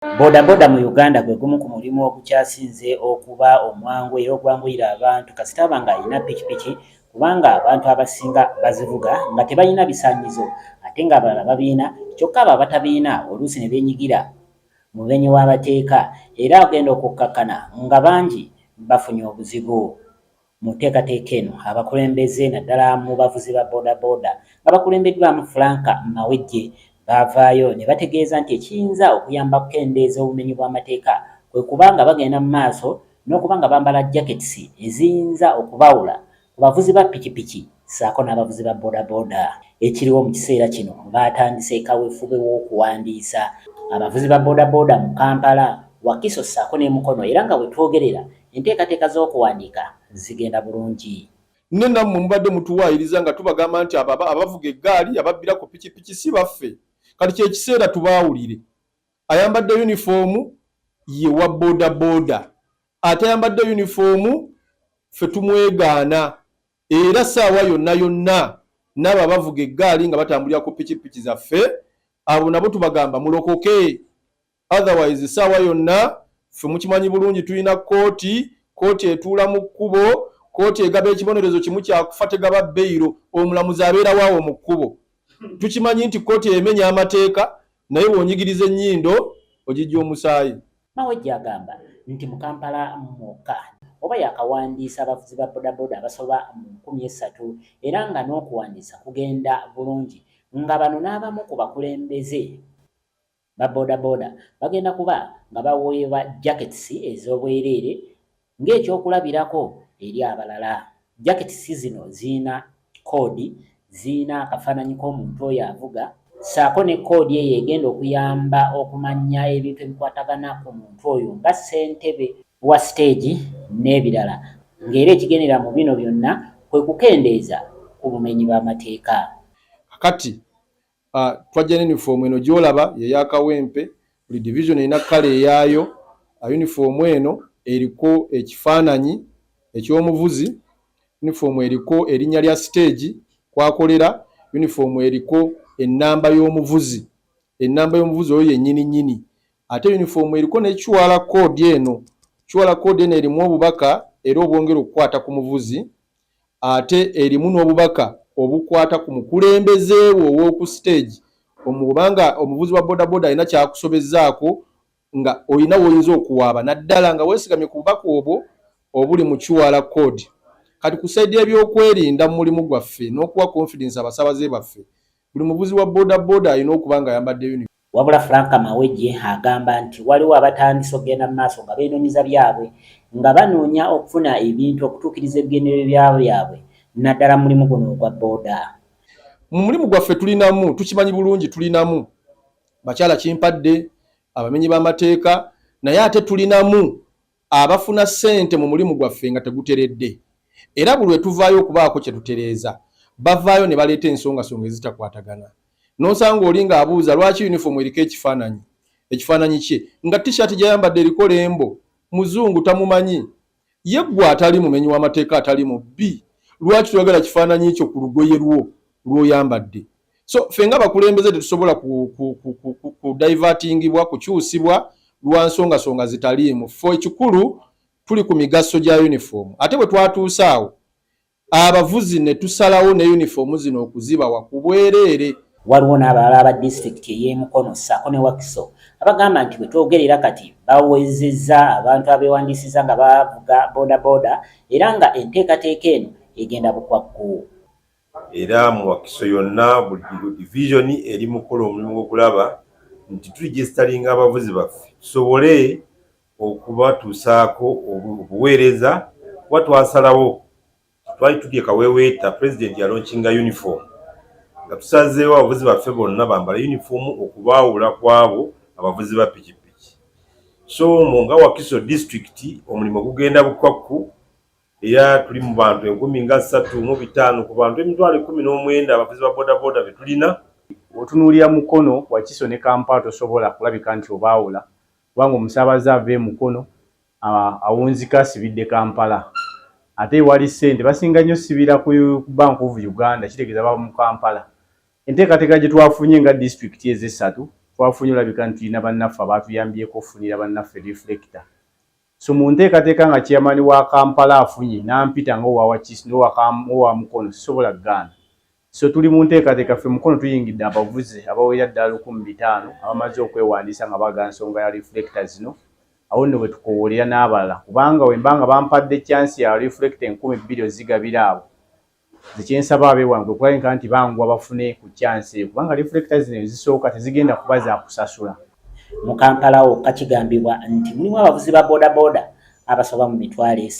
Boda boda mu Uganda gwe gumu ku mulimu ogukyasinze okuba omwangu era ogwanguyira abantu kasita abanga alina pikipiki kubanga abantu abasinga bazivuga nga tebalina bisaanyizo ate nga abalala babiina kyokka abo abatabiina oluusi ne beenyigira mu bumenyi w'amateeka era agenda okukkakkana nga bangi bafunye obuzibu. Mu nteekateeka eno abakulembeze naddala mu bavuzi ba boda boda nga bakulembeddwamu Frank Mawejje bavaayo ne bategeeza nti ekiyinza okuyamba okukendeeza obumenyi bw'amateeka kwe kubanga bagenda mu maaso n'okuba nga bambala jackets eziyinza okubawula ku bavuzi ba pikipiki ssaako n'abavuzi ba boda boda. Ekiriwo mu kiseera kino baatandise kaweefube w'okuwandiisa abavuzi ba boda boda mu Kampala, Wakiso ssaako ne Mukono era nga bwe twogerera enteekateeka z'okuwandiika zigenda bulungi. Ne nammwe mubadde mutuwaayiriza nga tubagamba nti abavuga eggaali ababbira ku pikipiki si baffe. Kati kyekiseera tubaawulire. Ayambadde yunifoomu ye wa boda boda. Ate ayambadde yunifoomu ffe tumwegaana. Era ssaawa yonna yonna n'abo abavuga eggaali nga batambulira ku pikipiki zaffe abo nabo tubagamba mulokoke. Otherwise ssaawa yonna ffe mukimanyi bulungi tulina kooti etuula mu kkubo, kooti egaba ekibonerezo kimu kyakufa tegaba beyiro, omulamuzi abeera waawo mu kkubo. Tukimanyi nti kooti emenya amateeka naye bw'onyigiriza ennyindo ogijja omusaayi. Mawejje agamba nti mu Kampala mwokka oba yakawandiisa abavuzi ba bodaboda abasoba mu 3,000 era nga n'okuwandiisa kugenda bulungi nga bano n'abamu ku bakulembeze ba bodaboda bagenda kuba nga baweebwa jackets ez'obwereere ng'ekyokulabirako eri abalala. Jackets zino ziina koodi, ziina akafaananyi k'omuntu oyo avuga ssaako ne koodi eyo egenda okuyamba okumanya ebintu ebikwatagana ku muntu oyo nga ssentebe wa stage n'ebirala ng'era ekigendera mu bino byonna kwe kukendeeza ku bumenyi bw'amateeka. Kakati twajja yunifoomu eno gy'olaba yeyakawempe, buli division erina kkala eyaayo. Yunifoomu eno eriko ekifaananyi eky'omuvuzi, yunifoomu eriko erinnya lya stage kwakolera, yunifoomu eriko ennamba y'omuvuzi, ennamba y'omuvuzi oyo yennyini nnyini. Ate yunifoomu eriko ne QR code eno. QR code eno erimu obubaka era obwongera okukwata ku muvuzi, ate erimu n'obubaka obukwata ku mukulembeze wo ow'oku stage. Omubanga omuvuzi wa boda boda alina kyakusobezzaako nga olina woyinza okuwaaba naddala nga weesigamye ku bubaka obwo obuli mu QR code. Kati ku saidi y'ebyokwerinda mu mulimu gwaffe n'okuwa confidence abasaabaze baffe, buli muvuzi wa boda boda alina okuba nga ayambadde yunifoomu. Wabula Frank Mawejje agamba nti waliwo abatandise okugenda mu maaso nga beenoonyeza byabwe nga banoonya okufuna ebintu okutuukiriza ebigendererwa byabwe naddala mu mulimu guno ogwa boda. Mu mulimu gwaffe tulinamu, tukimanyi bulungi tulinamu bakyala kimpadde, abamenyi b'amateeka, naye ate tulinamu abafuna ssente mu mulimu gwaffe nga teguteredde. Era buli lwe tuvaayo okubaako kye tutereeza, bavaayo ne baleeta ensongasonga ezitakwatagana. N'osanga oli ng'abuuza lwaki yunifoomu eriko ekifaananyi. Ekifaananyi kye nga t-shirt gy'ayambadde eriko lembo, muzungu tamumanyi. Ye ggwe atali mumenyi w'amateeka atali mubbi, lwaki tuyagala kifaananyi kyo ku lugoye lwo lw'oyambadde? So ffe nga bakulembeze tetusobola ku divertingibwa, kukyusibwa lwa nsongasonga zitaliimu. Ffe ekikulu tuli ku migaso gya yunifoomu. Ate bwe twatuuse awo abavuzi ne tusalawo ne yunifoomu zino okuzibawa ku bwereere. Waliwo n'abalala aba disitulikiti ey'e Mukono ssaako ne Wakiso abagamba nti bwe twogerera kati bawezezza abantu abeewandiisiza nga bavuga boda boda era nga enteekateeka eno egenda bukwakku. Era mu Wakiso yonna buli division eri mu kukola omulimu gw'okulaba nti tuligestalinga abavuzi baffe tusobole okubatuusaako obuweereza kuba twasalawo twali tulye kaweeweeta pulezidenti yalonkinga yunifoomu nga tusazeewo abavuzi baffe bonna bambala yunifoomu okubaawula kwabo abavuzi ba pikipiki. So nga Wakiso district omulimu gugenda bukwakku era tuli mu bantu 3,500 ku bantu 19,000 abavuzi ba boda boda be tulina. Otunuulira Mukono, Wakiso ne Kampala tosobola kulabika nti obaawula kubanga omusaabaze ava Mukono awunzika asibidde Kampala. Ate wali ssente basinga nnyo sibira ku Bank of Uganda kitegeeza baba mu Kampala. Enteekateeka gye twafunye nga disitulikiti ez'essatu twafunye olabika nti tulina bannaffe abaatuyambyeko okufunira bannaffe reflector. So mu nteekateeka nga chairman wa Kampala afunye n'ampita ng'owa Wakiso n'owa Mukono sisobola kugaana. So tuli mu nteekateeka ffe Mukono tuyingidde abavuzi abawera ddala 1500 abamaze okwewandiisa nga baagala nsonga ya reflector zino. Awo nno bwe tukowoolera n'abalala kubanga wembanga bampadde chance ya reflector 2000 ozigabira abo. Zekyensaba abeewange okulabika nti banguwa bafune ku chance kubanga reflector zino ezisooka tezigenda kuba za kusasula. Mu Kampala kigambibwa nti mulimu abavuzi ba boda abasoba mu mitwalo 3.